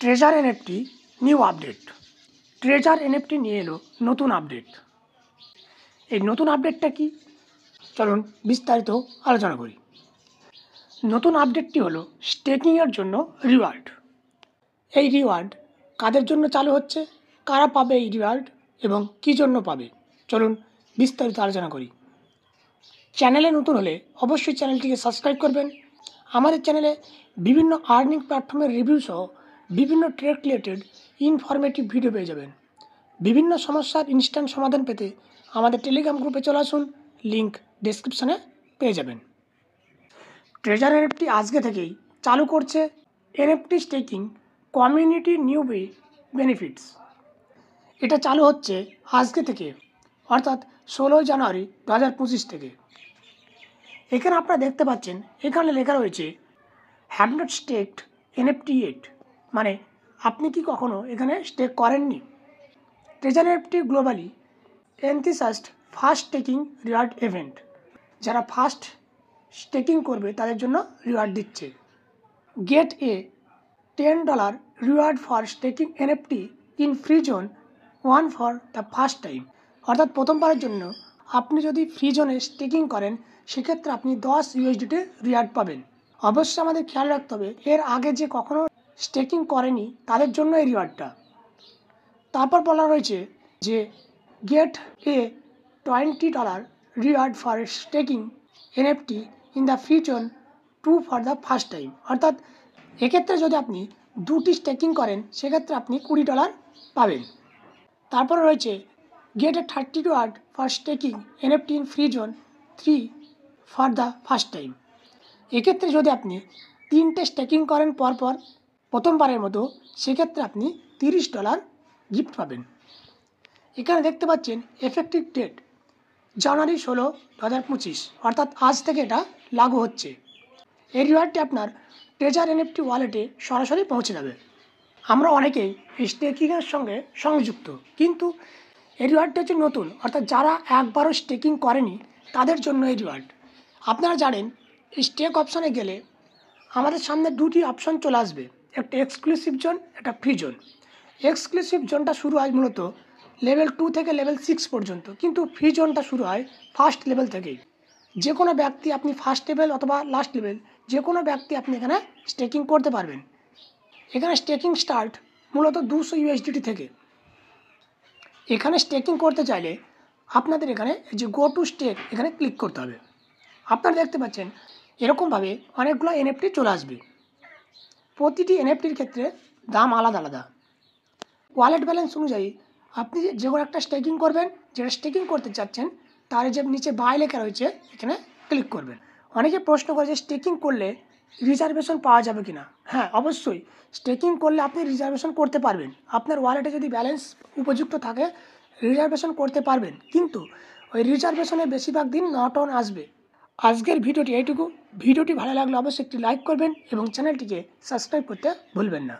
Treasure NFT new update. Treasure NFT নিয়ে এলো নতুন আপডেট। এই নতুন আপডেটটা কি, চলুন বিস্তারিত আলোচনা করি। নতুন আপডেটটি হলো স্টেকিংয়ের জন্য রিওয়ার্ড। এই রিওয়ার্ড কাদের জন্য চালু হচ্ছে, কারা পাবে এই রিওয়ার্ড এবং কী জন্য পাবে, চলুন বিস্তারিত আলোচনা করি। চ্যানেলে নতুন হলে অবশ্যই চ্যানেলটিকে সাবস্ক্রাইব করবেন। আমাদের চ্যানেলে বিভিন্ন আর্নিং প্ল্যাটফর্মের রিভিউ সহ বিভিন্ন ট্রেড রিলেটেড ইনফরমেটিভ ভিডিও পেয়ে যাবেন। বিভিন্ন সমস্যার ইনস্ট্যান্ট সমাধান পেতে আমাদের টেলিগ্রাম গ্রুপে চলে আসুন, লিঙ্ক ডেসক্রিপশনে পেয়ে যাবেন। ট্রেজার এনএফটি আজকে থেকেই চালু করছে NFT staking community new benefits. এটা চালু হচ্ছে আজকে থেকে, অর্থাৎ 16 জানুয়ারি 2025 থেকে। এখানে আপনারা দেখতে পাচ্ছেন, এখানে লেখা রয়েছে have not staked NFT yet, মানে আপনি কি কখনো এখানে স্টেক করেননি। Treasure NFT globally enthusiast first staking reward event, যারা ফার্স্ট স্টেকিং করবে তাদের জন্য রিওয়ার্ড দিচ্ছে। Get a $10 reward for staking NFT in free zone 1 for the first time, অর্থাৎ প্রথমবারের জন্য আপনি যদি ফ্রি জোনে স্টেকিং করেন সেক্ষেত্রে আপনি 10 USDT রিওয়ার্ড পাবেন। অবশ্যই আমাদের খেয়াল রাখতে হবে, এর আগে যে কখনো স্টেকিং করেনি তাদের জন্য এই রিওয়ার্ডটা। তারপর বলা রয়েছে যে gate A $20 reward for staking NFT in the free zone 2 for the first time, অর্থাৎ এক্ষেত্রে যদি আপনি 2টি স্টেকিং করেন সেক্ষেত্রে আপনি $20 পাবেন। তারপরে রয়েছে gate A $30 for staking NFT in free zone 3 for the first time. এক্ষেত্রে যদি আপনি 3টে স্টেকিং করেন পরপর প্রথমবারের মতো, সেক্ষেত্রে আপনি $30 গিফট পাবেন। এখানে দেখতে পাচ্ছেন এফেক্টিভ ডেট জানুয়ারি 16, 2025, অর্থাৎ আজ থেকে এটা লাগু হচ্ছে। এই রিওয়ার্ডটি আপনার ট্রেজার এনএফটি ওয়ালেটে সরাসরি পৌঁছে যাবে। আমরা অনেকেই এই স্টেকিংয়ের সঙ্গে সংযুক্ত, কিন্তু এই রিওয়ার্ডটি হচ্ছে নতুন, অর্থাৎ যারা একবারও স্টেকিং করেনি তাদের জন্য এই রিওয়ার্ড। আপনারা জানেন স্টেক অপশানে গেলে আমাদের সামনে 2টি অপশন চলে আসবে, একটা এক্সক্লুসিভ জোন, একটা ফ্রি জোন। এক্সক্লুসিভ জোনটা শুরু হয় মূলত লেভেল 2 থেকে লেভেল 6 পর্যন্ত, কিন্তু ফ্রি জোনটা শুরু হয় ফার্স্ট লেভেল থেকেই। যে কোনো ব্যক্তি, আপনি ফার্স্ট লেভেল অথবা লাস্ট লেভেল যে কোনো ব্যক্তি আপনি এখানে স্টেকিং করতে পারবেন। এখানে স্টেকিং স্টার্ট মূলত 200 USDT থেকে। এখানে স্টেকিং করতে চাইলে আপনাদের এখানে যে গো টু স্টেক এখানে ক্লিক করতে হবে। আপনারা দেখতে পাচ্ছেন এরকমভাবে অনেকগুলো এনএফটি চলে আসবে। প্রতিটি এনএফটির ক্ষেত্রে দাম আলাদা আলাদা। ওয়ালেট ব্যালেন্স অনুযায়ী আপনি যে কোনো একটা স্টেকিং করবেন, যেটা স্টেকিং করতে চাচ্ছেন তার যে নিচে বাই লেখা রয়েছে এখানে ক্লিক করবেন। অনেকে প্রশ্ন করে যে স্টেকিং করলে রিজার্ভেশন পাওয়া যাবে কি না। হ্যাঁ, অবশ্যই স্টেকিং করলে আপনি রিজার্ভেশন করতে পারবেন। আপনার ওয়ালেটে যদি ব্যালেন্স উপযুক্ত থাকে রিজার্ভেশন করতে পারবেন, কিন্তু ওই রিজার্ভেশনে বেশিরভাগ দিন নট অন আসবে। আজকের ভিডিওটি এইটুকু। ভিডিওটি ভালো লাগলে অবশ্যই একটি লাইক করবেন এবং চ্যানেলটিকে সাবস্ক্রাইব করতে ভুলবেন না।